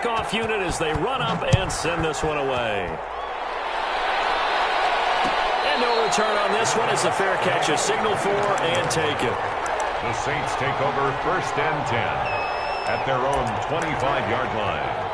kickoff unit as they run up and send this one away. And no return on this one as the fair catch is signaled for and taken. The Saints take over 1st and 10 at their own 25-yard line.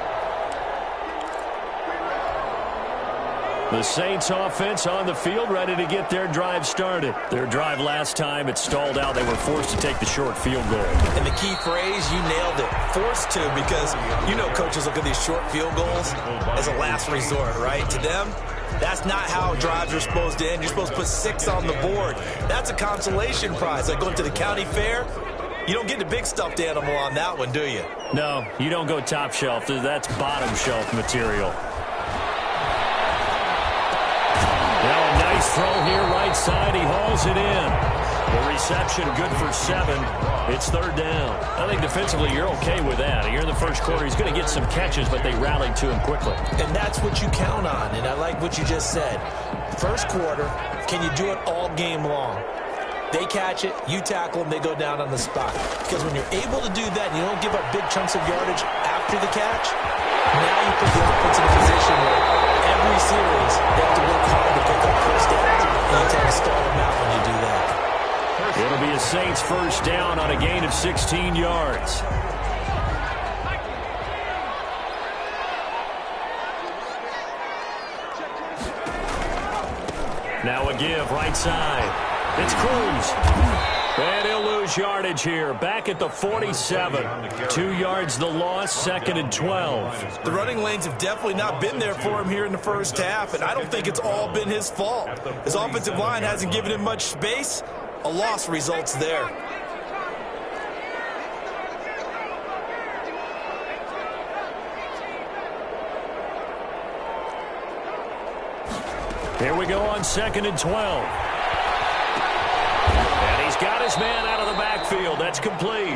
The Saints offense on the field ready to get their drive started. Their drive last time, it stalled out. They were forced to take the short field goal. And the key phrase, you nailed it. Forced to, because you know coaches look at these short field goals as a last resort, right? To them, that's not how drives are supposed to end. You're supposed to put 6 on the board. That's a consolation prize. Like going to the county fair, you don't get the big stuffed animal on that one, do you? No, you don't go top shelf. That's bottom shelf material. Now a nice throw here, right side. He hauls it in. The reception good for 7. It's 3rd down. I think defensively you're okay with that. Here in the first quarter, he's going to get some catches, but they rallied to him quickly. And that's what you count on, and I like what you just said. First quarter, can you do it all game long? They catch it, you tackle them, they go down on the spot. Because when you're able to do that and you don't give up big chunks of yardage after the catch, now you put the offense in a position where every series they have to work hard to pick up first downs, and you tend to stall them out when you do that. It'll be a Saints first down on a gain of 16 yards. Now a give right side. It's Cruz. And he'll lose yardage here. Back at the 47. 2 yards the loss, 2nd and 12. The running lanes have definitely not been there for him here in the first half, and I don't think it's all been his fault. His offensive line hasn't given him much space. A loss results there. Here we go on 2nd and 12. He's got his man out of the backfield. That's complete.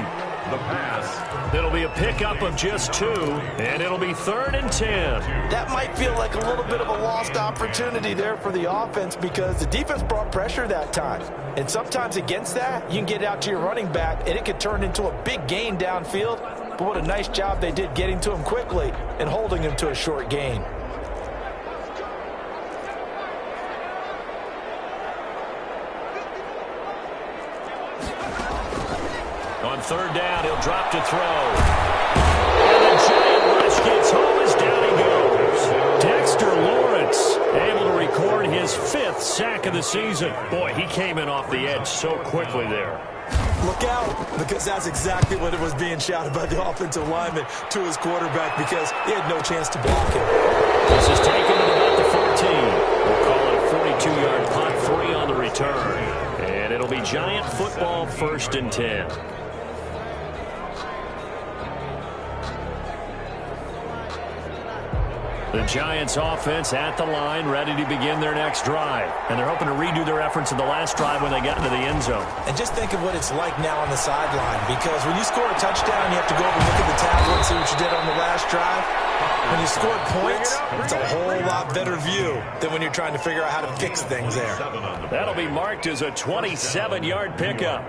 The pass. It'll be a pickup of just 2, and it'll be 3rd and 10. That might feel like a little bit of a lost opportunity there for the offense because the defense brought pressure that time. And sometimes against that, you can get out to your running back, and it could turn into a big gain downfield. But what a nice job they did getting to him quickly and holding him to a short gain. On 3rd down, he'll drop to throw. And the giant rush gets home as down he goes. Dexter Lawrence able to record his 5th sack of the season. Boy, he came in off the edge so quickly there. Look out, because that's exactly what it was being shouted by the offensive lineman to his quarterback because he had no chance to block him. This is taken at about the 14. We'll call it a 42-yard punt, 3 on the return. And it'll be Giant football 1st and 10. The Giants offense at the line, ready to begin their next drive. And they're hoping to redo their efforts in the last drive when they got into the end zone. And just think of what it's like now on the sideline, because when you score a touchdown, you have to go over and look at the tablet and see what you did on the last drive. When you score points, it's a whole lot better view than when you're trying to figure out how to fix things there. That'll be marked as a 27-yard pickup.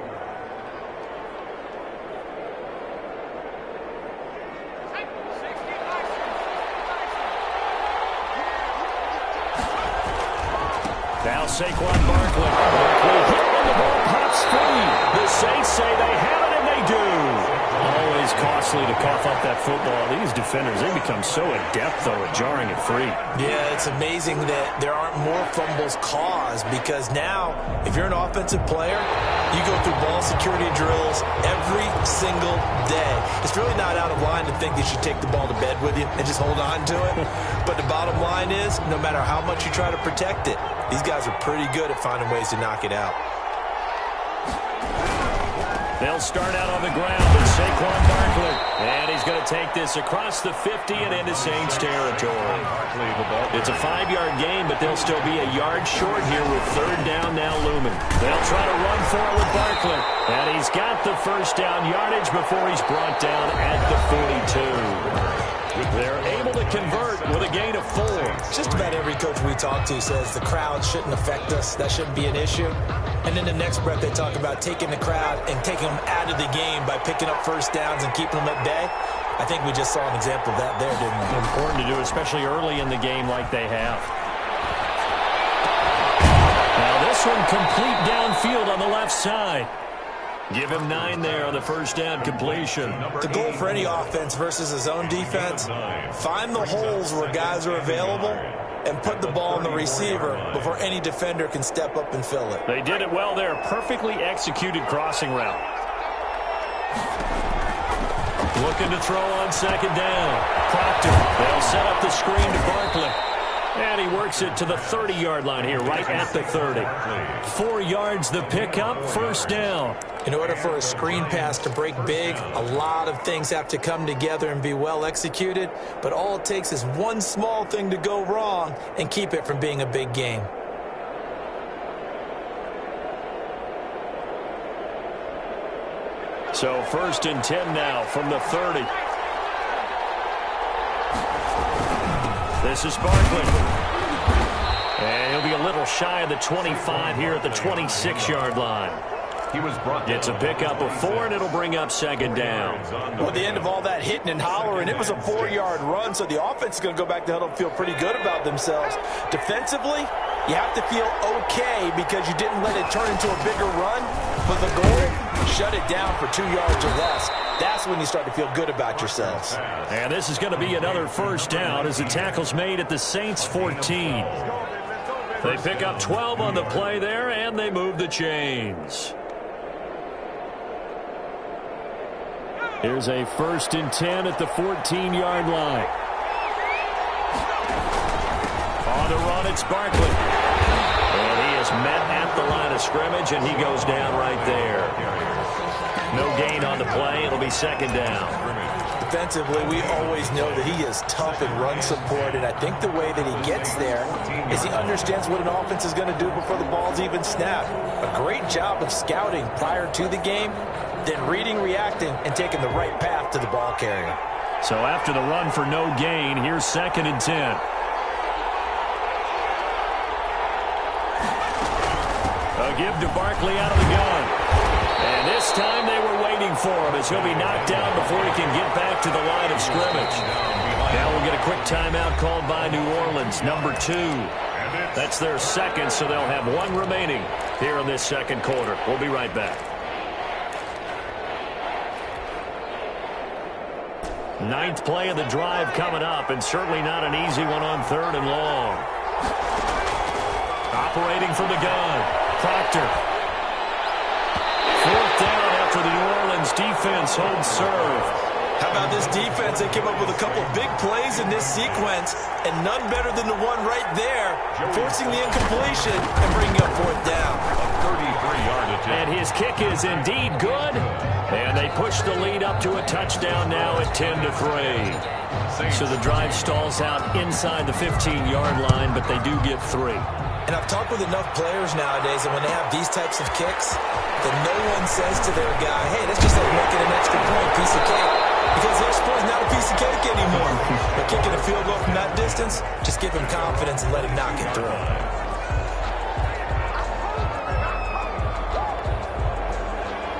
Now Saquon Barkley. Barkley hit when the ball pops free. The Saints say they have it, and they do. Always costly to cough up that football. These defenders, they become so adept, though, at jarring it free. Yeah, it's amazing that there aren't more fumbles caused because now, if you're an offensive player, you go through ball security drills every single day. It's really not out of line to think you should take the ball to bed with you and just hold on to it. But the bottom line is, no matter how much you try to protect it, these guys are pretty good at finding ways to knock it out. They'll start out on the ground with Saquon Barkley. And he's going to take this across the 50 and into Saints territory. It's a 5-yard gain, but they'll still be a yard short here with 3rd down now looming. They'll try to run for it with Barkley. And he's got the first down yardage before he's brought down at the 42. They're able to convert with a gain of 4. Just about every coach we talk to says the crowd shouldn't affect us. That shouldn't be an issue. And then the next breath they talk about taking the crowd and taking them out of the game by picking up first downs and keeping them at bay. I think we just saw an example of that there, didn't we? Important to do, especially early in the game like they have. Now this one complete downfield on the left side. Give him 9 there on the first down completion. The goal for any offense versus his own defense, find the holes where guys are available and put the ball on the receiver before any defender can step up and fill it. They did it well there. Perfectly executed crossing route. Looking to throw on second down. Proctor. They'll set up the screen to Barkley. And he works it to the 30-yard line here, right at the 30. 4 yards the pickup, first down. In order for a screen pass to break big, a lot of things have to come together and be well executed. But all it takes is one small thing to go wrong and keep it from being a big game. So first and 10 now from the 30. This is Barkley. And he'll be a little shy of the 25 here at the 26-yard line. It's a pickup of 4, and it'll bring up second down. Well, at the end of all that hitting and hollering, it was a 4-yard run, so the offense is going to go back to huddle and feel pretty good about themselves. Defensively, you have to feel okay because you didn't let it turn into a bigger run, but the goal, shut it down for 2 yards or less. That's when you start to feel good about yourselves. And this is going to be another first down as the tackle's made at the Saints 14. They pick up 12 on the play there, and they move the chains. Here's a first and 10 at the 14-yard line. On the run, it's Barkley. And he is met at the line of scrimmage, and he goes down right there. No gain on the play. It'll be second down. Defensively, we always know that he is tough in run support, and I think the way that he gets there is he understands what an offense is going to do before the ball's even snapped. A great job of scouting prior to the game, then reading, reacting, and taking the right path to the ball carrier. So after the run for no gain, here's second and 10. A give to Barkley out of the gun. And this time they were waiting for him as he'll be knocked down before he can get back to the line of scrimmage. Now we'll get a quick timeout called by New Orleans, number 2. That's their second, so they'll have 1 remaining here in this second quarter. We'll be right back. 9th play of the drive coming up, and certainly not an easy one on 3rd and long. Operating from the gun, Proctor. 4th down after the New Orleans defense holds serve. How about this defense? They came up with a couple big plays in this sequence, and none better than the one right there, forcing the incompletion and bringing up 4th down. A 33-yard attempt. And his kick is indeed good. And they push the lead up to a touchdown now at 10-3. So the drive stalls out inside the 15-yard line, but they do get 3. And I've talked with enough players nowadays, and when they have these types of kicks, then no one says to their guy, hey, that's just like making an extra point, piece of cake. Because the extra point is not a piece of cake anymore. But kicking a field goal from that distance, just give him confidence and let him knock it through.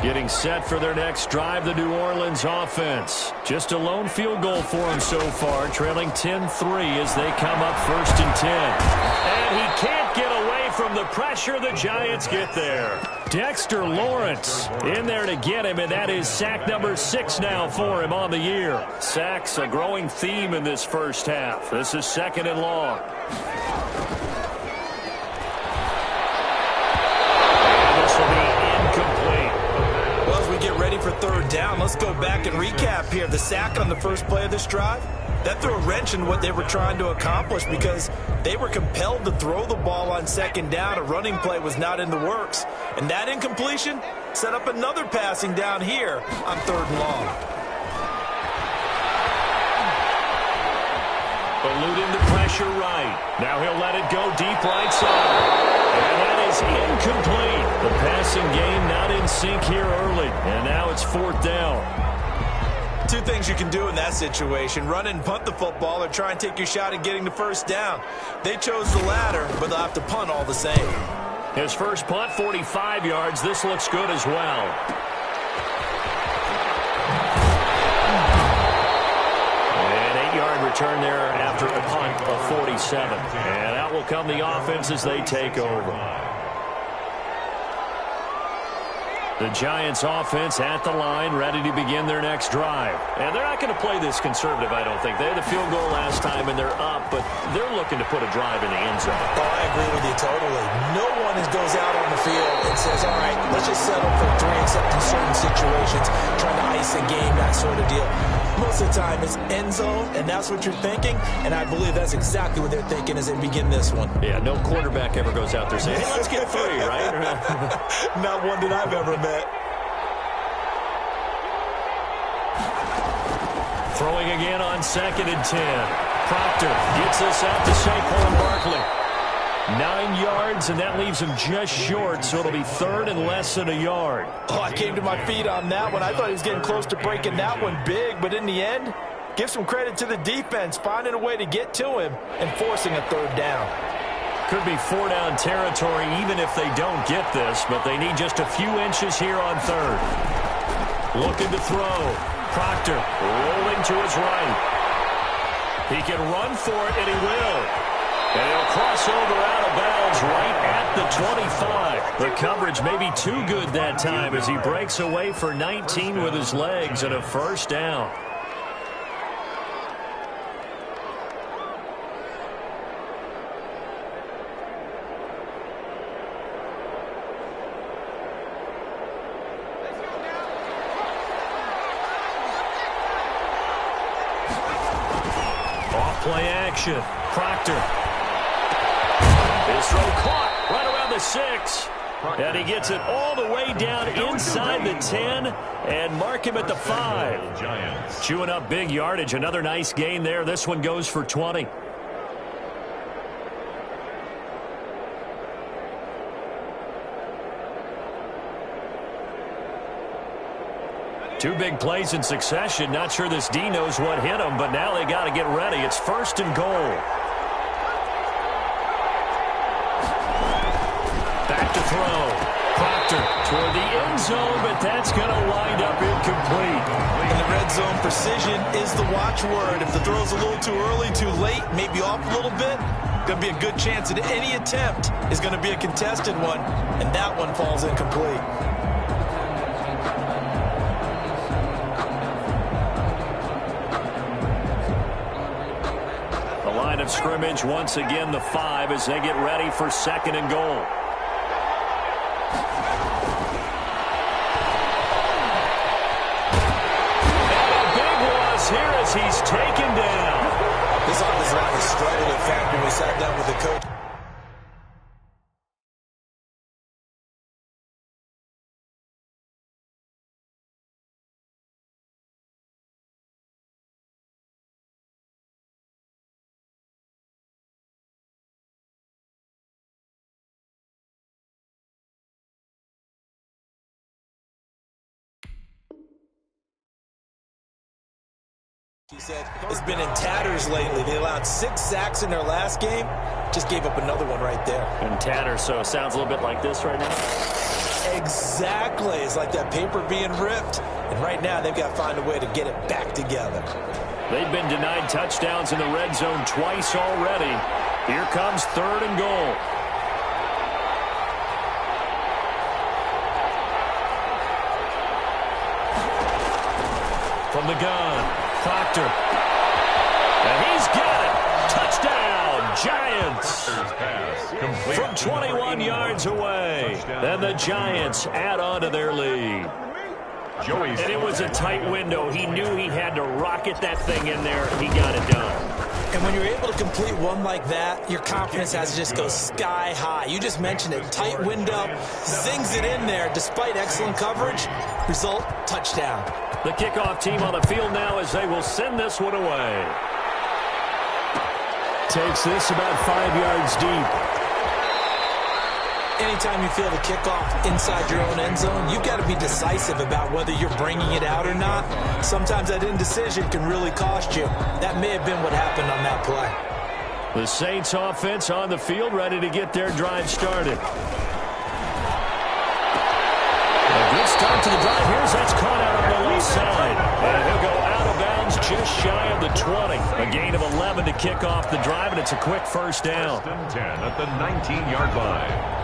Getting set for their next drive, the New Orleans offense. Just a lone field goal for them so far, trailing 10-3 as they come up first and 10. And he can't get away from the pressure. The Giants get there. Dexter Lawrence in there to get him, and that is sack number 6 now for him on the year. Sacks a growing theme in this first half. This is second and long. And this will be incomplete. Well, as we get ready for 3rd down, let's go back and recap here. The sack on the first play of this drive, that threw a wrench in what they were trying to accomplish because they were compelled to throw the ball on 2nd down. A running play was not in the works. And that incompletion set up another passing down here on 3rd and long. Eluding the pressure right. Now he'll let it go deep right side. And that is incomplete. The passing game not in sync here early. And now it's 4th down. 2 things you can do in that situation: run and punt the football, or try and take your shot at getting the 1st down. They chose the latter, but they'll have to punt all the same. His first punt, 45 yards. This looks good as well. return there after a punt of 47. And out will come the offense as they take over. The Giants offense at the line, ready to begin their next drive. And they're not going to play this conservative, I don't think. They had a field goal last time, and they're up, but they're looking to put a drive in the end zone. Oh, I agree with you totally. No one goes out on the field and says, all right, let's just settle for 3 except in certain situations, trying to ice a game, that sort of deal. Most of the time, it's end zone, and that's what you're thinking, and I believe that's exactly what they're thinking as they begin this one. Yeah, no quarterback ever goes out there saying, hey, let's get 3, right? Not one that I've ever met. Throwing again on 2nd and 10. Proctor gets this out to Saquon Barkley. 9 yards, and that leaves him just short, so it'll be 3rd and less than a yard. Oh, I came to my feet on that one. I thought he was getting close to breaking that one big, but in the end, give some credit to the defense, finding a way to get to him and forcing a 3rd down. Could be 4-down territory even if they don't get this, but they need just a few inches here on 3rd. Looking to throw. Proctor rolling to his right. He can run for it, and he will. And he'll cross over out of bounds right at the 25. The coverage may be too good that time as he breaks away for 19 with his legs and a 1st down. Off-play action. Proctor. His throw caught right around the 6. And he gets it all the way down inside the 10 and mark him at the 5. Chewing up big yardage. Another nice gain there. This one goes for 20. Two big plays in succession. Not sure this D knows what hit him, but now they got to get ready. It's 1st and goal. Back to throw. Proctor toward the end zone, but that's going to wind up incomplete. In the red zone, precision is the watchword. If the throw's a little too early, too late, maybe off a little bit, going to be a good chance that any attempt is going to be a contested one, and that one falls incomplete. Line of scrimmage once again the 5 as they get ready for 2nd and goal. And a big loss here as he's taken down. This offensive line has struggled. In fact, when we sat down with the coach, he said it's been in tatters lately. They allowed 6 sacks in their last game. Just gave up another one right there. In tatters, so it sounds a little bit like this right now. Exactly. It's like that paper being ripped. And right now they've got to find a way to get it back together. They've been denied touchdowns in the red zone twice already. Here comes 3rd and goal. From the gun. Proctor. And he's got it. Touchdown, Giants. From 21 yards away. And the Giants add on to their lead. And it was a tight window. He knew he had to rocket that thing in there. He got it done. And when you're able to complete one like that, your confidence has to just go sky high. You just mentioned it. Tight window, zings it in there despite excellent coverage. Result, touchdown. The kickoff team on the field now as they will send this one away. Takes this about 5 yards deep. Anytime you feel the kickoff inside your own end zone, you've got to be decisive about whether you're bringing it out or not. Sometimes that indecision can really cost you. That may have been what happened on that play. The Saints offense on the field, ready to get their drive started. A good start to the drive. Here's that's caught out on the left side. And he'll go out of bounds just just shy of the 20. A gain of 11 to kick off the drive, and it's a quick first down. First and 10 at the 19-yard line.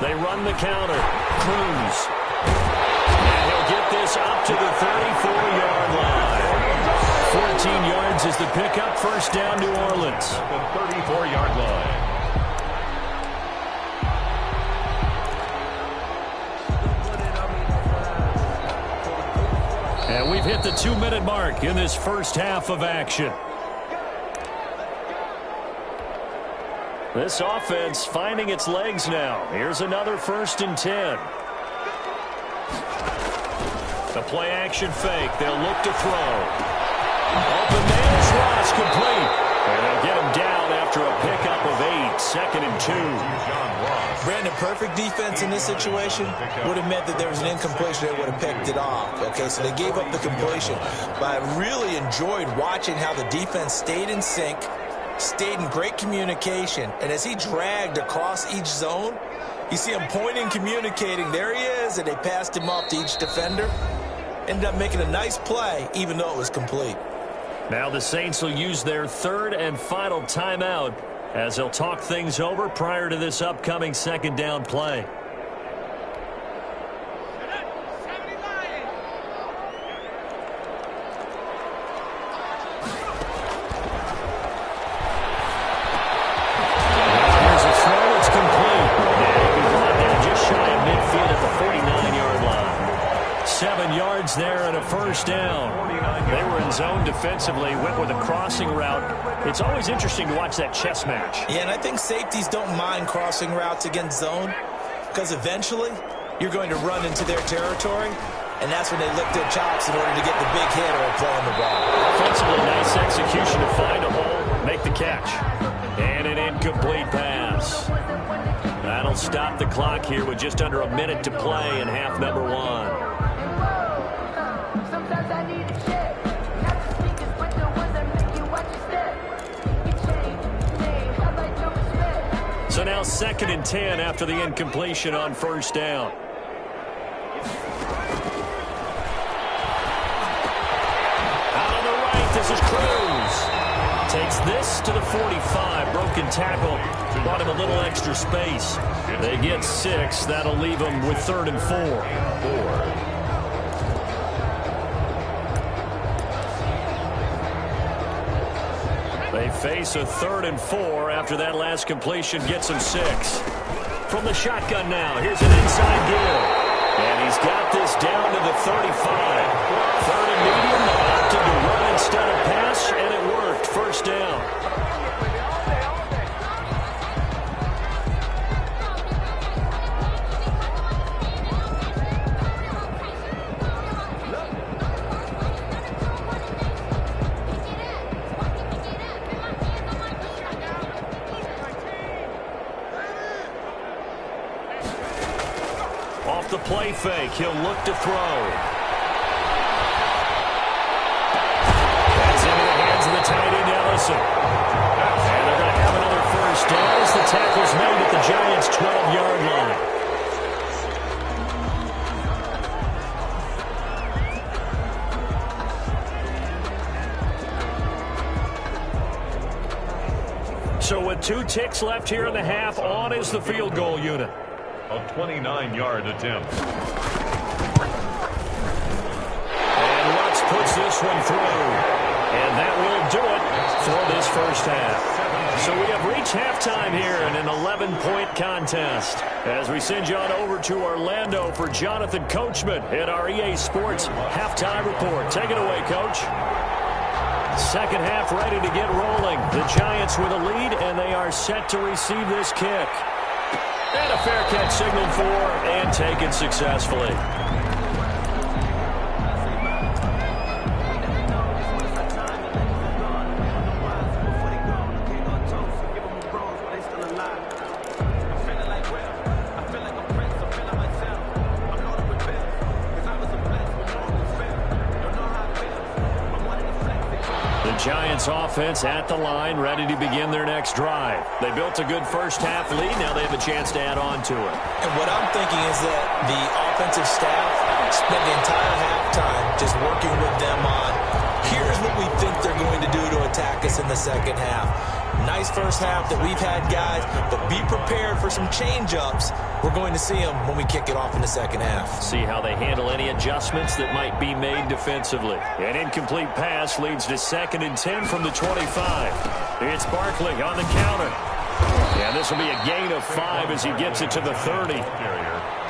They run the counter. Cruz. And he'll get this up to the 34-yard line. 14 yards is the pickup. First down, New Orleans. At the 34-yard line. And we've hit the 2-minute mark in this first half of action. This offense finding its legs now. Here's another 1st and 10. The play action fake. They'll look to throw. Open man's Ross complete. And they'll get him down after a pickup of 8. 2nd and 2. Brandon, perfect defense in this situation would have meant that there was an incompletion. They would have picked it off. Okay, so they gave up the completion. But I really enjoyed watching how the defense stayed in sync, stayed in great communication. And as he dragged across each zone, you see him pointing, communicating. There he is, and they passed him off to each defender. Ended up making a nice play, even though it was complete. Now the Saints will use their 3rd and final timeout as they'll talk things over prior to this upcoming 2nd down play. Here's a throw. It's complete. And he'll be brought down just shy of midfield at the 49-yard line. 7 yards there and a first down. They were in zone defensively, went with a crossing route. It's always interesting to watch that chess match. Yeah, and I think safeties don't mind crossing routes against zone because eventually you're going to run into their territory, and that's when they lick their chops in order to get the big hit or a play on the ball. Offensively, nice execution to find a hole, make the catch. And an incomplete pass. That'll stop the clock here with just under a minute to play in half number 1. So now 2nd and 10 after the incompletion on first down. Out on the right, this is Cruz. Takes this to the 45. Broken tackle. Brought him a little extra space. They get 6. That'll leave them with 3rd and 4. They face a 3rd and 4 after that last completion gets him 6. From the shotgun now, here's an inside give. And he's got this down to the 35. 3rd and medium, they opted to run instead of pass, and it worked. First down. Off the play fake, he'll look to throw. That's into the hands of the tight end, Ellison. And they're going to have another first down as the tackle's made at the Giants' 12-yard line. So with 2 ticks left here in the half, on is the field goal unit. A 29-yard attempt. And Lutz puts this one through. And that will do it for this first half. So we have reached halftime here in an 11-point contest. As we send you on over to Orlando for Jonathan Coachman at our EA Sports Halftime Report. Take it away, Coach. Second half ready to get rolling. The Giants with a lead, and they are set to receive this kick. And a fair catch signaled for and taken successfully. The Giants offense at the line, ready to begin their next drive. They built a good first-half lead. Now they have a chance to add on to it. And what I'm thinking is that the offensive staff spent the entire halftime just working with them on, here's what we think they're going to do to attack us in the second half. Nice first half that we've had, guys, but be prepared for some change-ups. We're going to see them when we kick it off in the second half. See how they handle any adjustments that might be made defensively. An incomplete pass leads to 2nd and 10 from the 25. It's Barkley on the counter. Yeah, this will be a gain of 5 as he gets it to the 30.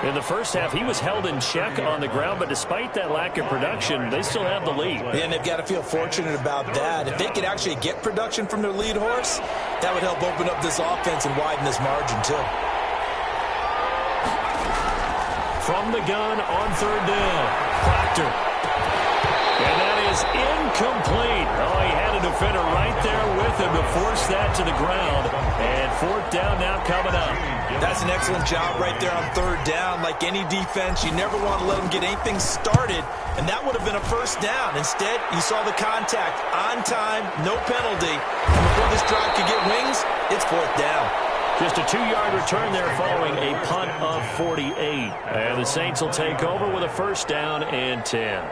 In the first half, he was held in check on the ground, but despite that lack of production, they still have the lead. And they've got to feel fortunate about that. If they could actually get production from their lead horse, that would help open up this offense and widen this margin, too. From the gun on 3rd down, Proctor. And that is incomplete. Oh, he had a defender right there with him to force that to the ground. And 4th down now coming up. That's an excellent job right there on 3rd down. Like any defense, you never want to let them get anything started, and that would have been a 1st down. Instead, you saw the contact on time, no penalty. And before this drive could get wings, it's 4th down. Just a 2-yard return there following a punt of 48. And the Saints will take over with a 1st down and 10.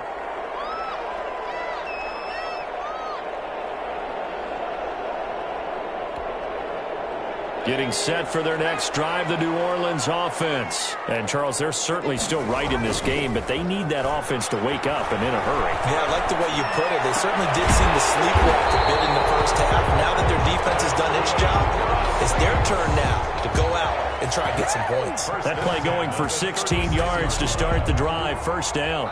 Getting set for their next drive, the New Orleans offense. And, Charles, they're certainly still right in this game, but they need that offense to wake up and in a hurry. Yeah, I like the way you put it. They certainly did seem to sleepwalk a bit in the first half. Now that their defense has done its job, it's their turn now to go out and try and get some points. That play going for 16 yards to start the drive, 1st down.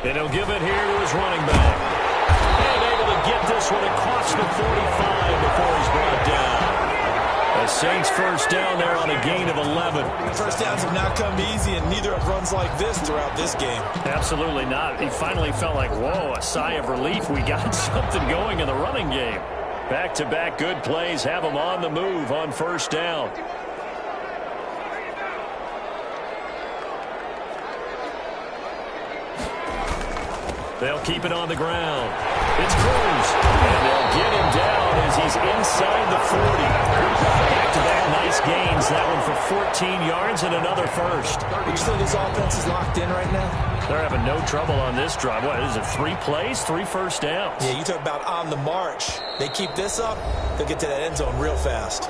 And he'll give it here to his running back. And able to get this one across the 45 before he's brought down. The Saints 1st down there on a gain of 11. First downs have not come easy, and neither have runs like this throughout this game. Absolutely not. He finally felt like, whoa, a sigh of relief. We got something going in the running game. Back-to-back good plays have him on the move on 1st down. They'll keep it on the ground. It's Cruz. And they'll get him down as he's inside the 40. Back-to-back nice gains. That one for 14 yards and another 1st. Would you say this offense is locked in right now? They're having no trouble on this drive. What is it, 3 plays, 3 1st downs? Yeah, you talk about on the march. They keep this up, they'll get to that end zone real fast.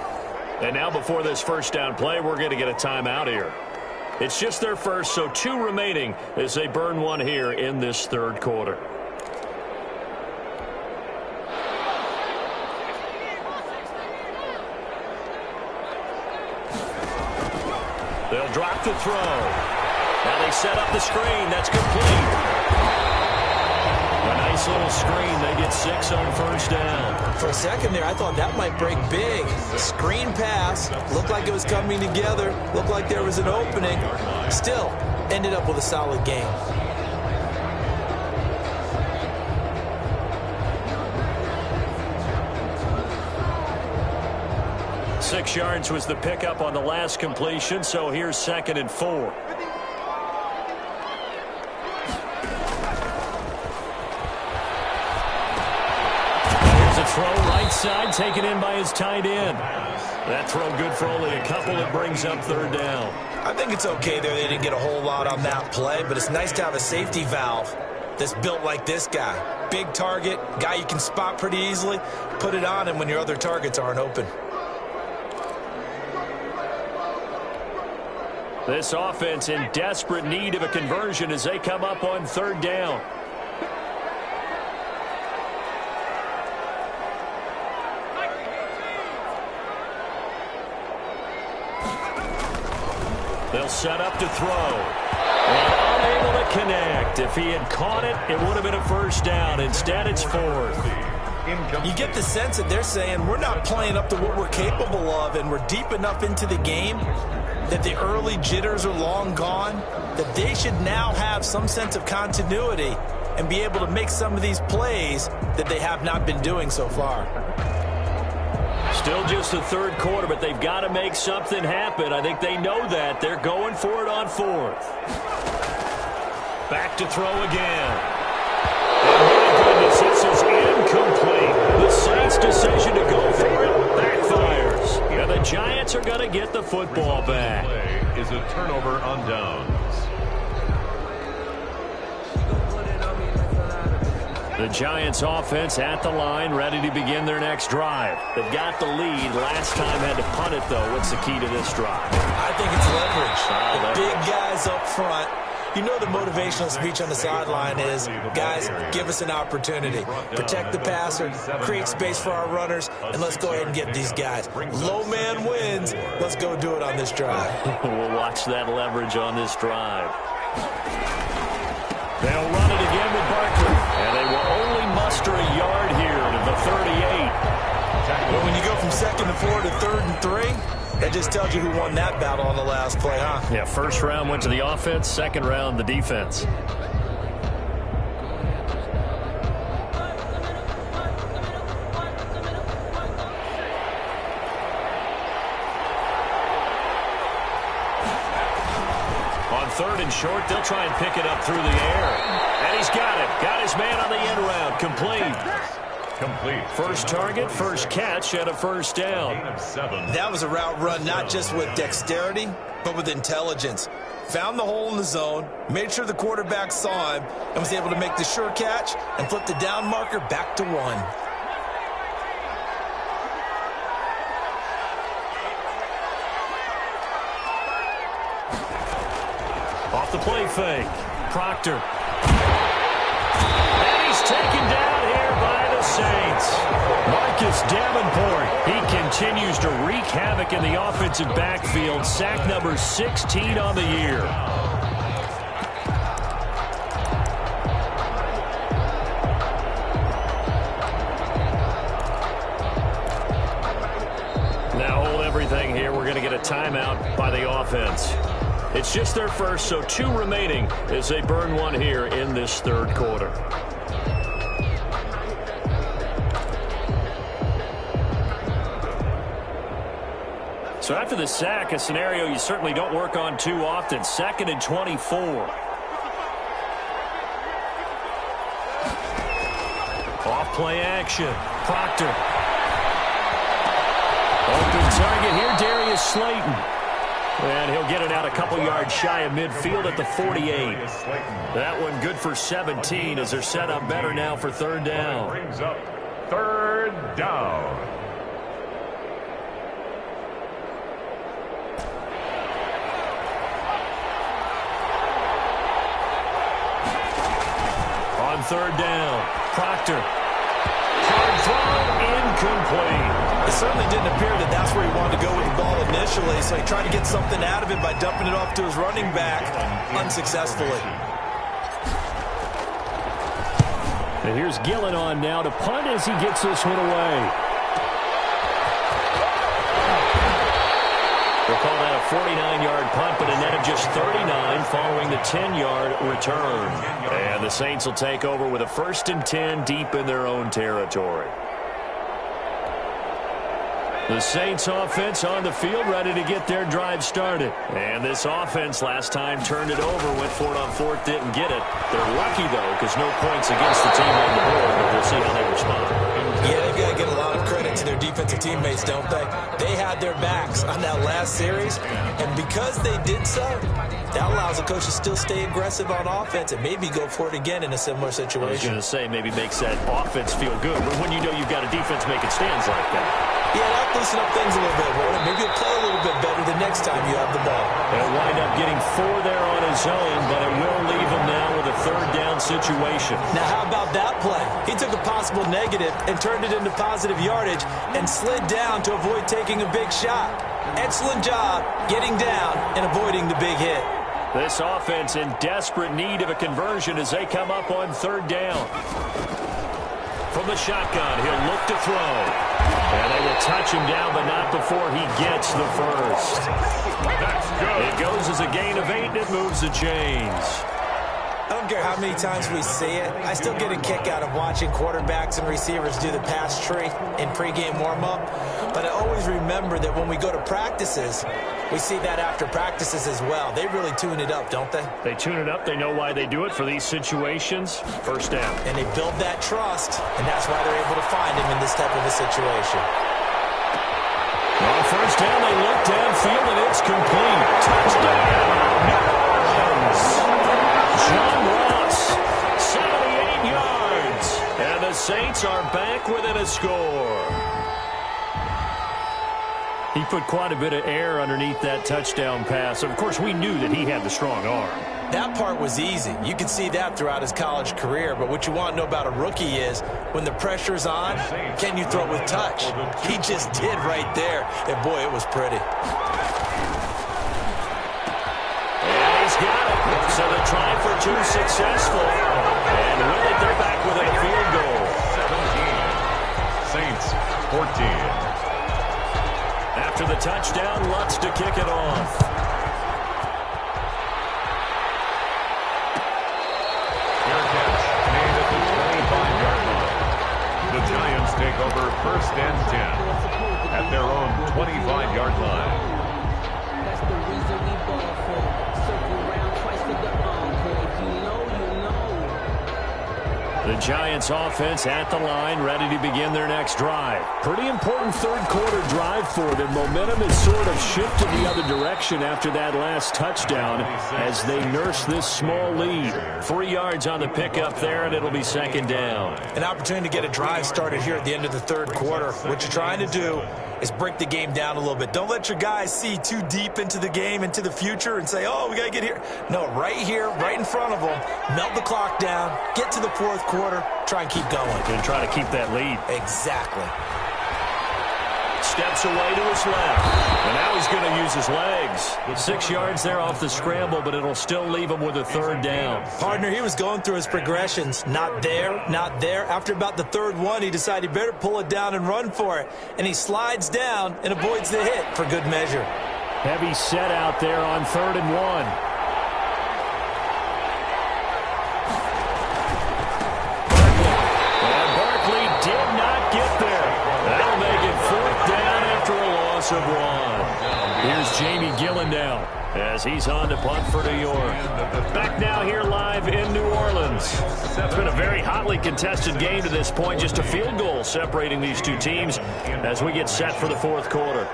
And now before this 1st down play, we're going to get a timeout here. It's just their first, so 2 remaining as they burn one here in this 3rd quarter. They'll drop the throw. Now they set up the screen. That's complete. A nice little screen. They get 6 on 1st down. For a second there, I thought that might break big. Screen pass. Looked like it was coming together. Looked like there was an opening. Still, ended up with a solid game. Six yards was the pickup on the last completion, so here's 2nd and 4. Throw right side, taken in by his tight end. That throw good for only a couple. It brings up 3rd down. I think it's okay there. They didn't get a whole lot on that play, but it's nice to have a safety valve that's built like this guy. Big target, guy you can spot pretty easily. Put it on him when your other targets aren't open. This offense in desperate need of a conversion as they come up on 3rd down. They'll set up to throw. And unable to connect. If he had caught it, it would have been a 1st down. Instead, it's 4th. Incomplete. You get the sense that they're saying we're not playing up to what we're capable of, and we're deep enough into the game that the early jitters are long gone, that they should now have some sense of continuity and be able to make some of these plays that they have not been doing so far. Still just the third quarter, but they've got to make something happen. I think they know that. They're going for it on fourth. Back to throw again. And my goodness, this is incomplete. The Saints' decision to go for it backfires. And the Giants are going to get the football back. Play is a turnover on downs. The Giants offense at the line, ready to begin their next drive. They've got the lead. Last time had to punt it, though. What's the key to this drive? I think it's leverage. The big guys up front. You know the motivational speech on the sideline is, guys, give us an opportunity. Protect the passer, create space for our runners, and let's go ahead and get these guys. Low man wins. Let's go do it on this drive. We'll watch that leverage on this drive. They'll run it again with Barkley, and they will only muster a yard here to the 38. Well, when you go from 2nd and 4 to 3rd and 3, that just tells you who won that battle on the last play, huh? Yeah, first round went to the offense, second round the defense. On 3rd and short, they'll try and pick it up through the air. And he's got it. Got his man on the end round. Complete. First target, first catch, and a first down. That was a route run not just with dexterity, but with intelligence. Found the hole in the zone, made sure the quarterback saw him, and was able to make the sure catch and flip the down marker back to 1. Off the play fake. Proctor. And he's taken down here by the Saints. Marcus Davenport. He continues to wreak havoc in the offensive backfield. Sack number 16 on the year. Now hold everything here. We're going to get a timeout by the offense. It's just their first, so 2 remaining as they burn one here in this third quarter. So after the sack, a scenario you certainly don't work on too often. 2nd and 24. Off play action. Proctor. Open target here, Darius Slayton. And he'll get it out a couple yards shy of midfield at the 48. That one good for 17 as they're set up better now for 3rd down. Brings up 3rd down. On 3rd down, Proctor. Hard throw, incomplete. It certainly didn't appear that that's where he wanted to go with the ball initially, so he tried to get something out of it by dumping it off to his running back unsuccessfully. And here's Gillen on now to punt as he gets this one away. We'll call that a 49-yard punt, but a net of just 39 following the 10-yard return. And the Saints will take over with a 1st and 10 deep in their own territory. The Saints offense on the field, ready to get their drive started. And this offense last time turned it over, went for it on 4th, didn't get it. They're lucky, though, because no points against the team on the board, but we'll see how they respond. Yeah, they've got to get a lot of credit to their defensive teammates, don't they? They had their backs on that last series, and because they did so, that allows the coach to still stay aggressive on offense and maybe go for it again in a similar situation. I was going to say, maybe makes that offense feel good, but when you know you've got a defense making stands like that. Yeah, that'll loosen up things a little bit, won't it? Maybe he'll play a little bit better the next time you have the ball. He'll wind up getting 4 there on his own, but it will leave him now with a 3rd down situation. Now, how about that play? He took a possible negative and turned it into positive yardage and slid down to avoid taking a big shot. Excellent job getting down and avoiding the big hit. This offense in desperate need of a conversion as they come up on 3rd down. From from the shotgun. He'll look to throw. And they will touch him down, but not before he gets the first. That's good. It goes as a gain of 8, and it moves the chains. I don't care how many times we see it. I still get a kick out of watching quarterbacks and receivers do the pass tree in pregame warm-up. But I always remember that when we go to practices, we see that after practices as well. They really tune it up, don't they? They tune it up. They know why they do it for these situations. First down. And they build that trust, and that's why they're able to find him in this type of a situation. On first down, they look downfield, and it's complete. Touchdown, New Orleans. John Ross, 78 yards. And the Saints are back within a score. He put quite a bit of air underneath that touchdown pass. Of course, we knew that he had the strong arm. That part was easy. You could see that throughout his college career. But what you want to know about a rookie is when the pressure's on, can you throw it with touch? He just did right there. And, boy, it was pretty. And he's got it. So the try for 2 successful. And with it, they're back within a field goal. 17. Saints, 14. After the touchdown, Lutz to kick it off. Fair catch, made at the 25-yard line. The Giants take over first and 10 at their own 25-yard line. That's the reason we ball for. Circle around twice for the encore. If you know, you know. The Giants offense at the line, ready to begin their next drive. Pretty important third-quarter drive for them. Momentum has sort of shifted the other direction after that last touchdown as they nurse this small lead. 3 yards on the pickup there, and it'll be second down. An opportunity to get a drive started here at the end of the third quarter. What you're trying to do is break the game down a little bit. Don't let your guys see too deep into the game, into the future, and say, oh, we got to get here. No, right here, right in front of them, melt the clock down, get to the fourth quarter, try and keep going. And try to keep that lead. Exactly. Steps away to his left. And now he's going to use his legs. 6 yards there off the scramble, but it'll still leave him with a third down. Partner, he was going through his progressions. Not there, not there. After about the third one, he decided he better pull it down and run for it. And he slides down and avoids the hit for good measure. Heavy set out there on 3rd and 1. Of 1. Here's Jamie Gillen now as he's on to punt for New York. Back now here live in New Orleans. It's been a very hotly contested game to this point. Just a field goal separating these two teams as we get set for the fourth quarter.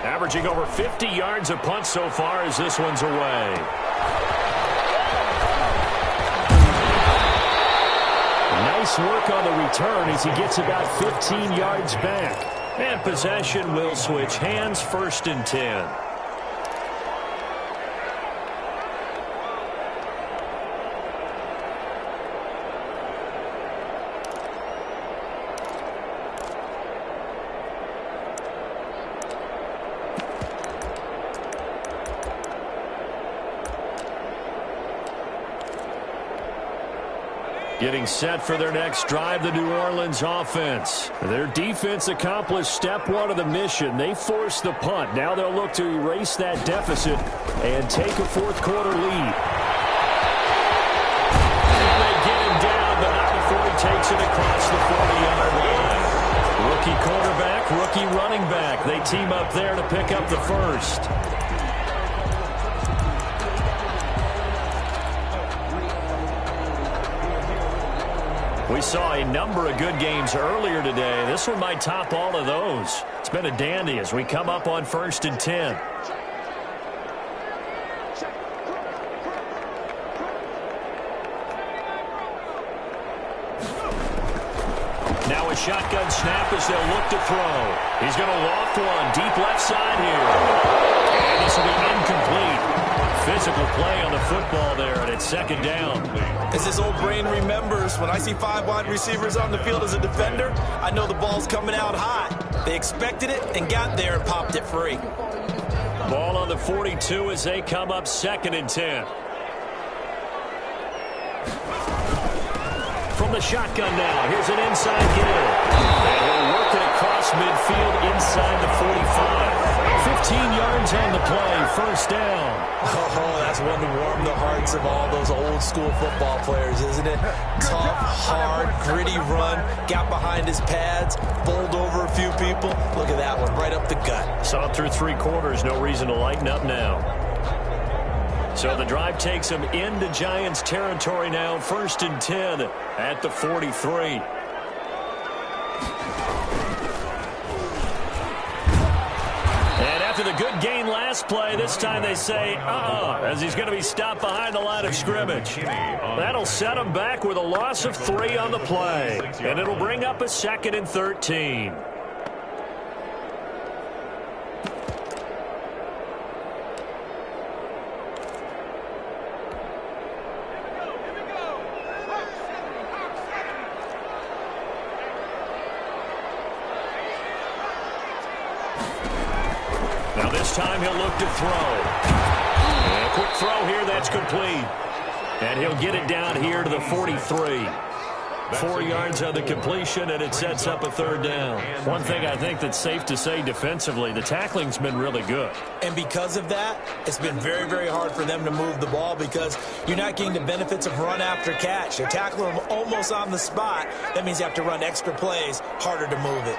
Averaging over 50 yards a punt so far as this one's away. Nice work on the return as he gets about 15 yards back. And possession will switch hands, 1st and 10. Getting set for their next drive, the New Orleans offense. Their defense accomplished step 1 of the mission. They forced the punt. Now they'll look to erase that deficit and take a fourth quarter lead. They get him down, but not before he takes it across the 40-yard line. Rookie quarterback, rookie running back. They team up there to pick up the first. We saw a number of good games earlier today. This one might top all of those. It's been a dandy as we come up on 1st and 10. Now a shotgun snap as they'll look to throw. He's going to loft one deep left side here. And this will be incomplete. Physical play on the football there, and it's second down. As his old brain remembers, when I see 5 wide receivers on the field as a defender, I know the ball's coming out high. They expected it and got there and popped it free. Ball on the 42 as they come up 2nd and 10. from the shotgun now. Here's an inside give. And he'll work it across midfield inside the 45. 15 yards on the play, first down. Oh, that's one to warm the hearts of all those old-school football players, isn't it? Tough, hard, gritty run, got behind his pads, bowled over a few people. Look at that one, right up the gut. Saw it through 3 quarters, no reason to lighten up now. So the drive takes him into Giants territory now, 1st and 10 at the 43. After the good gain last play, this time they say, as he's going to be stopped behind the line of scrimmage. That'll set him back with a loss of 3 on the play. And it'll bring up a 2nd and 13. Now this time he'll look to throw. And a quick throw here, that's complete. And he'll get it down here to the 43. 4 yards on the completion, and it sets up a 3rd down. One thing I think that's safe to say defensively, the tackling's been really good. And because of that, it's been very, very hard for them to move the ball because you're not getting the benefits of run after catch. They're tackling them almost on the spot. That means you have to run extra plays, harder to move it.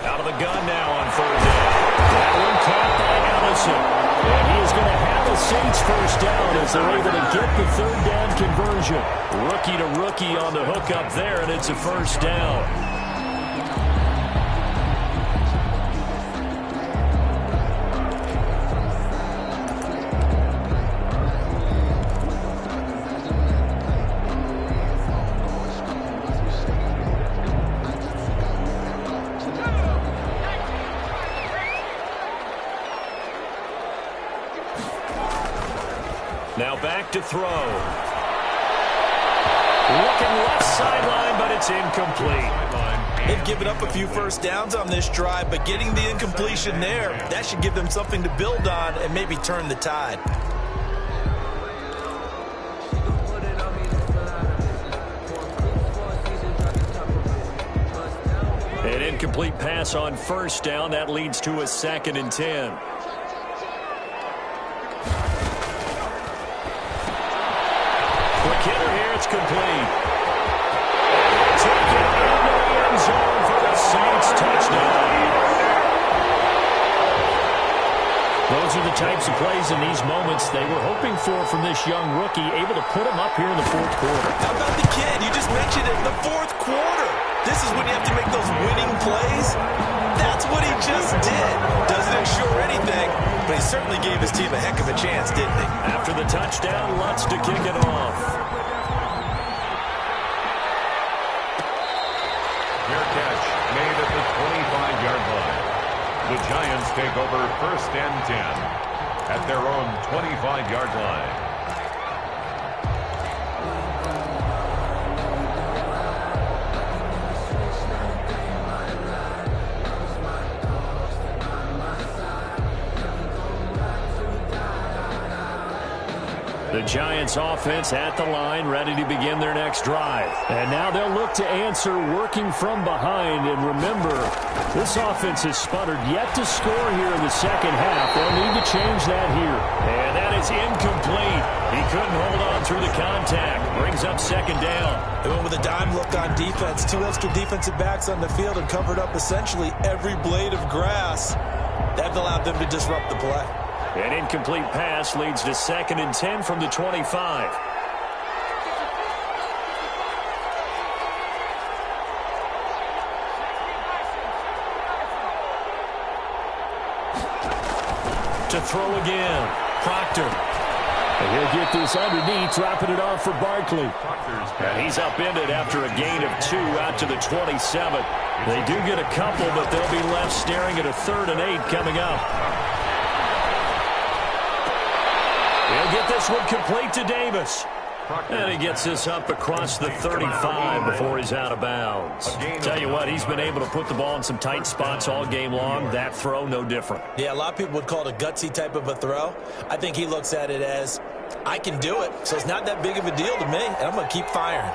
Out of the gun now on 3rd down. That one caught by Allison. And he is going to have the Saints first down as they're able to get the 3rd down conversion. Rookie to rookie on the hook up there, and it's a first down. Now back to throw. Looking left sideline, but it's incomplete. They've given up a few first downs on this drive, but getting the incompletion there, that should give them something to build on and maybe turn the tide. An incomplete pass on 1st down. That leads to a 2nd and 10. Hitter here, it's complete. Take it into the end zone for the Saints touchdown. Those are the types of plays in these moments they were hoping for from this young rookie, able to put him up here in the 4th quarter. How about the kid? You just mentioned it, the 4th quarter. This is when you have to make those winning plays. That's what he just did. Doesn't ensure anything, but he certainly gave his team a heck of a chance, didn't he? After the touchdown, Lutz to kick it off. Fair catch made at the 25-yard line. The Giants take over 1st and 10 at their own 25-yard line. The Giants offense at the line, ready to begin their next drive. And now they'll look to answer working from behind. And remember, this offense has sputtered yet to score here in the 2nd half. They'll need to change that here. And that is incomplete. He couldn't hold on through the contact. Brings up 2nd down. They went with a dime look on defense. 2 extra defensive backs on the field and covered up essentially every blade of grass. That allowed them to disrupt the play. An incomplete pass leads to 2nd and 10 from the 25. To throw again. Proctor. And he'll get this underneath, dropping it off for Barkley. And he's upended after a gain of 2 out to the 27. They do get a couple, but they'll be left staring at a 3rd and 8 coming up. He'll get this one complete to Davis. And he gets this up across the 35 before he's out of bounds. Tell you what, he's been able to put the ball in some tight spots all game long. That throw, no different. Yeah, a lot of people would call it a gutsy type of a throw. I think he looks at it as, I can do it, so it's not that big of a deal to me, and I'm going to keep firing.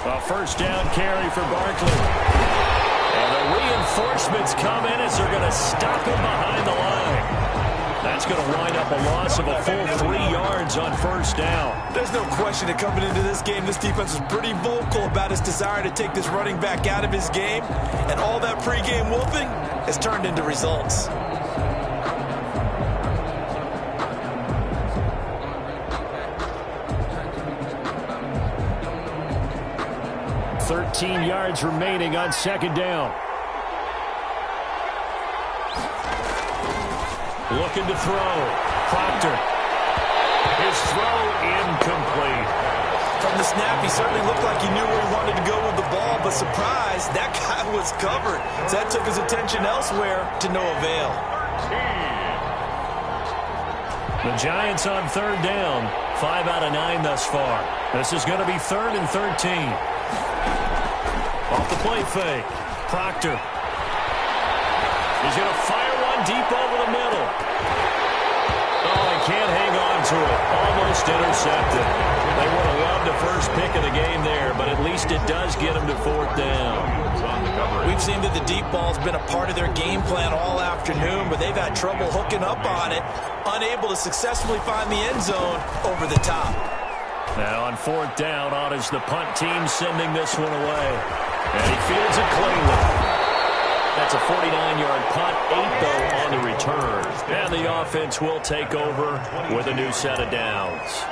A first down carry for Barkley. And the reinforcements come in as they're going to stop him behind the line. That's going to wind up a loss of a full 3 yards on first down. There's no question that coming into this game, this defense was pretty vocal about his desire to take this running back out of his game. And all that pregame whooping has turned into results. $13 yards remaining on second down. Looking to throw. Proctor. His throw incomplete. From the snap, he certainly looked like he knew where he wanted to go with the ball, but surprise, that guy was covered. So that took his attention elsewhere to no avail. The Giants on third down. 5 out of 9 thus far. This is going to be 3rd and 13. Off the play fake. Proctor. He's going to fire one deep over the middle. Oh, he can't hang on to it. Almost intercepted. They would have loved the first pick of the game there, but at least it does get him to 4th down. We've seen that the deep ball's been a part of their game plan all afternoon, but they've had trouble hooking up on it, unable to successfully find the end zone over the top. Now on 4th down, on is the punt team sending this one away. And he fields it cleanly. That's a 49-yard punt, 8 though on the return. And the offense will take over with a new set of downs.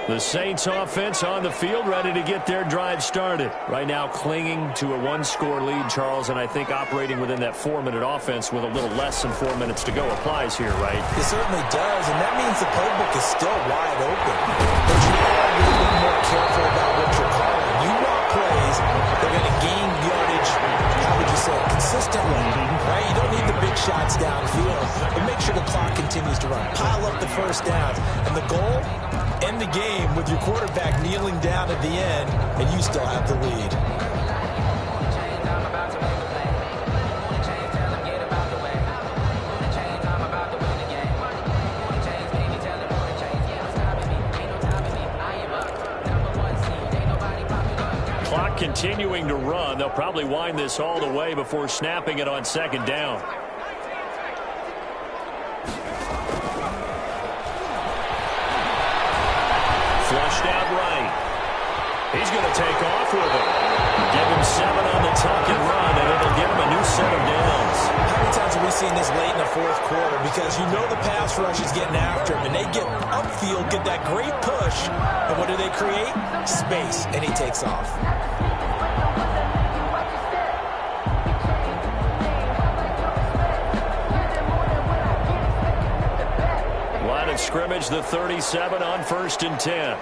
The Saints offense on the field, ready to get their drive started. Right now clinging to a 1-score lead, Charles, and I think operating within that 4-minute offense with a little less than 4 minutes to go applies here, right? It certainly does, and that means the playbook is still wide open. But you are a little bit more careful about what you're calling. You want plays, they're going to gain yardage, how would you say, consistently, right? You don't need the big shots downfield, but make sure the clock continues to run. Pile up the first downs, and the goal, end the game with your quarterback kneeling down at the end, and you still have the lead. Clock continuing to run. They'll probably wind this all the way before snapping it on second down. Flushed out right. He's going to take off with it. Give him 7 on the tuck and run, and it'll give him a new set of downs. How many times have we seen this late in the 4th quarter? Because you know the pass rush is getting after him, and they get upfield, get that great push, and what do they create? Space, and he takes off. Line of scrimmage, the 37 on 1st and 10.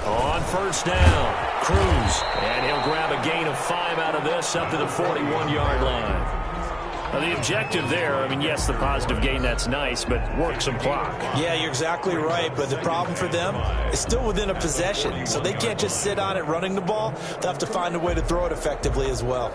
On 1st down, Cruz, and he'll grab a gain of 5 out of this up to the 41-yard line. Now, the objective there, I mean, yes, the positive gain, that's nice, but work some clock. Yeah, you're exactly right, but the problem for them is still within a possession, so they can't just sit on it running the ball. They'll have to find a way to throw it effectively as well.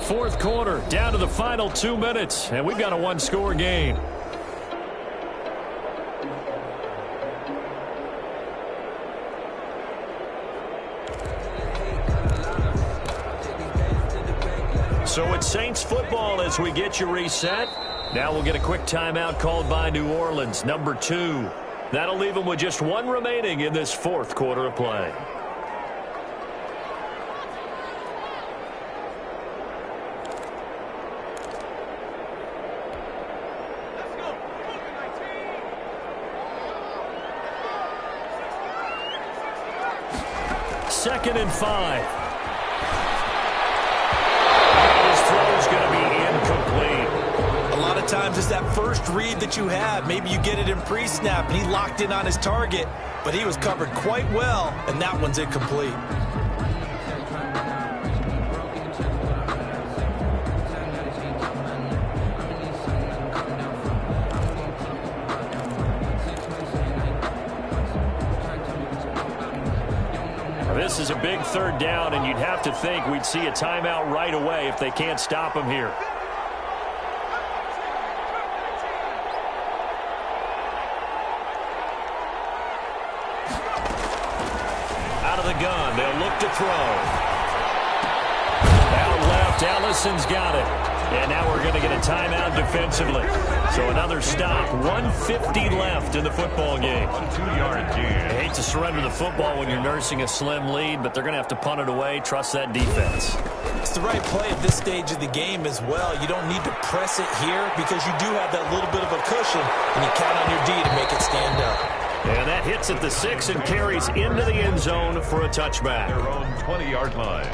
Fourth quarter, down to the final 2 minutes, and we've got a 1-score game. So it's Saints football as we get you reset. Now we'll get a quick timeout called by New Orleans, number 2. That'll leave them with just 1 remaining in this 4th quarter of play. 2nd and 5. His throw's going to be incomplete. A lot of times it's that first read that you have. Maybe you get it in pre-snap, and he locked in on his target, but he was covered quite well, and that one's incomplete. This is a big 3rd down, and you'd have to think we'd see a timeout right away if they can't stop him here. Out of the gun, they'll look to throw. Out left, Allison's got it. And now we're going to get a timeout defensively. So another stop. 1:50 left in the football game. 2-yard gain. I hate to surrender the football when you're nursing a slim lead, but they're going to have to punt it away. Trust that defense. It's the right play at this stage of the game as well. You don't need to press it here because you do have that little bit of a cushion, and you count on your D to make it stand up. And that hits at the 6 and carries into the end zone for a touchback. Their own 20-yard line.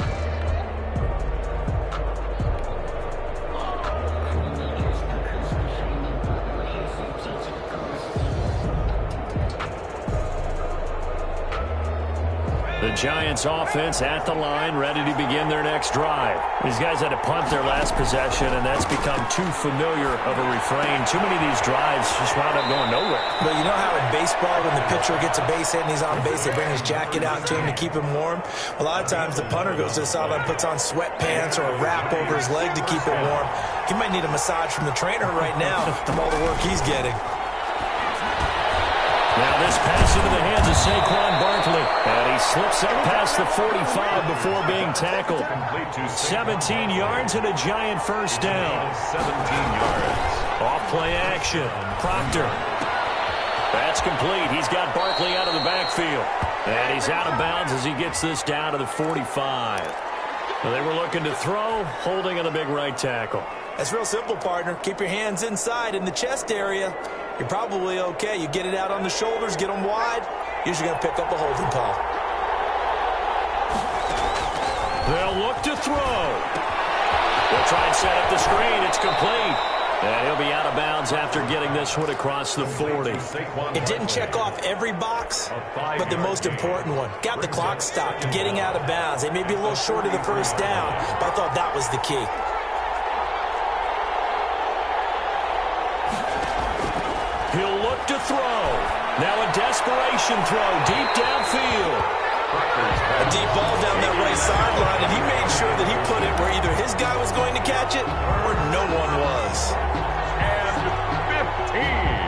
The Giants offense at the line, ready to begin their next drive. These guys had to punt their last possession, and that's become too familiar of a refrain. Too many of these drives just wound up going nowhere. But you know how in baseball, when the pitcher gets a base hit and he's on base, they bring his jacket out to him to keep him warm? A lot of times the punter goes to the sideline, puts on sweatpants or a wrap over his leg to keep it warm. He might need a massage from the trainer right now from all the work he's getting. Now this pass into the hands of Saquon Barkley. And he slips up past the 45 before being tackled. 17 yards and a Giant first down. 17 yards. Off play action. Proctor. That's complete. He's got Barkley out of the backfield. And he's out of bounds as he gets this down to the 45. Well, they were looking to throw, holding on the big right tackle. That's real simple, partner. Keep your hands inside in the chest area. You're probably okay. You get it out on the shoulders, get them wide. Usually going to pick up a holding call. They'll look to throw. They'll try and set up the screen. It's complete. And he'll be out of bounds after getting this one across the 40. It didn't check off every box, but the most important one. Got the clock stopped, getting out of bounds. They may be a little short of the first down, but I thought that was the key. He'll look to throw. Now a desperation throw deep downfield. A deep ball down that right sideline, and he made sure that he put it where either his guy was going to catch it or no one was. And 15.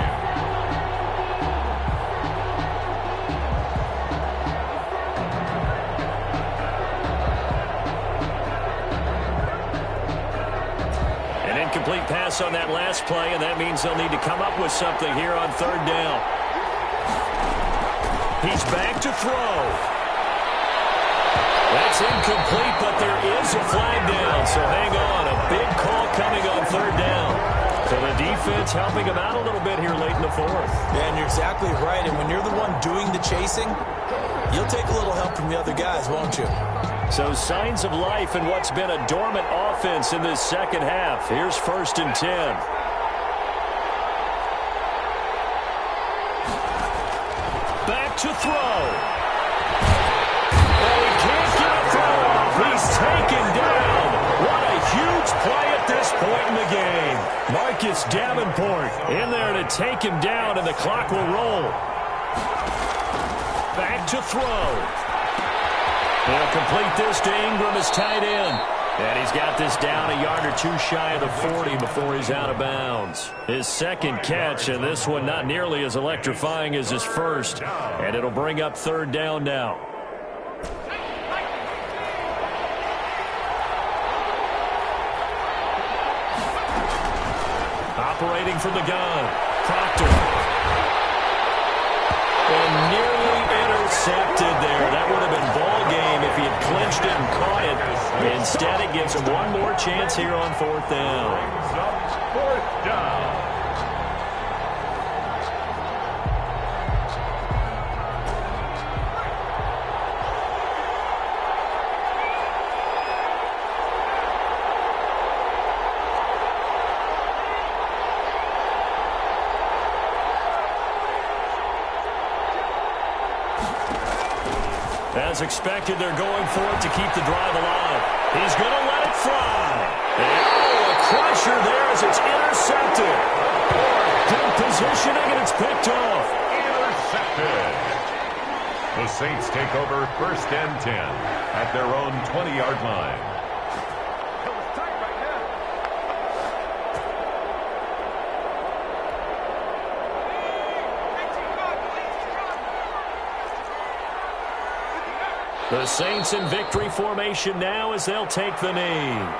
Incomplete pass on that last play, and that means they'll need to come up with something here on 3rd down. He's back to throw. That's incomplete, but there is a flag down, so hang on. A big call coming on 3rd down. So the defense helping him out a little bit here late in the 4th. Yeah, and you're exactly right. And when you're the one doing the chasing, you'll take a little help from the other guys, won't you? So signs of life in what's been a dormant offense in this second half. Here's 1st and 10. Back to throw. Oh, he can't get a throw off. He's taken down. What a huge play at this point in the game. Marcus Davenport in there to take him down, and the clock will roll. Back to throw. He'll complete this to Ingram as tight end. And he's got this down a yard or two shy of the 40 before he's out of bounds. His second catch, and this one not nearly as electrifying as his first. And it'll bring up 3rd down now. Operating from the gun, Proctor. And nearly intercepted there. That would have been ball game if he had clinched it and caught it. Instead, it gives him one more chance here on 4th down. 4th down. As expected, they're going for it to keep the drive alive. He's going to let it fly. And, a crusher there as it's intercepted. Good positioning, and it's picked off. Intercepted. The Saints take over 1st and 10 at their own 20-yard line. The Saints in victory formation now as they'll take the knee.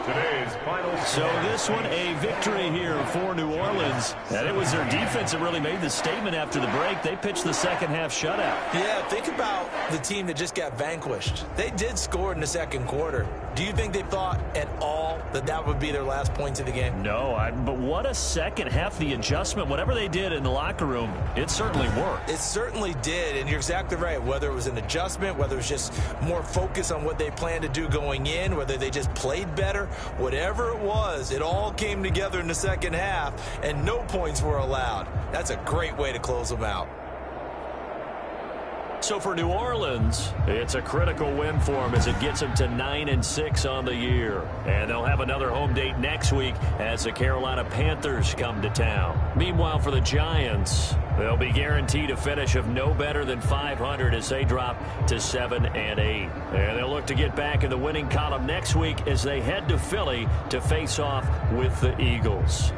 Today's final So this one, a victory here for New Orleans. And it was their defense that really made the statement after the break. They pitched the second half shutout. Yeah, think about the team that just got vanquished. They did score in the second quarter. Do you think they thought at all that that would be their last points of the game? No, but what a second half. The adjustment, whatever they did in the locker room, it certainly worked. It certainly did, and you're exactly right. Whether it was an adjustment, whether it was just more focus on what they planned to do going in, whether they just played better, whatever it was, it all came together in the second half, and no points were allowed. That's a great way to close them out. So for New Orleans, it's a critical win for them as it gets them to 9-6 on the year. And they'll have another home date next week as the Carolina Panthers come to town. Meanwhile, for the Giants, they'll be guaranteed a finish of no better than 500 as they drop to 7-8. And they'll look to get back in the winning column next week as they head to Philly to face off with the Eagles.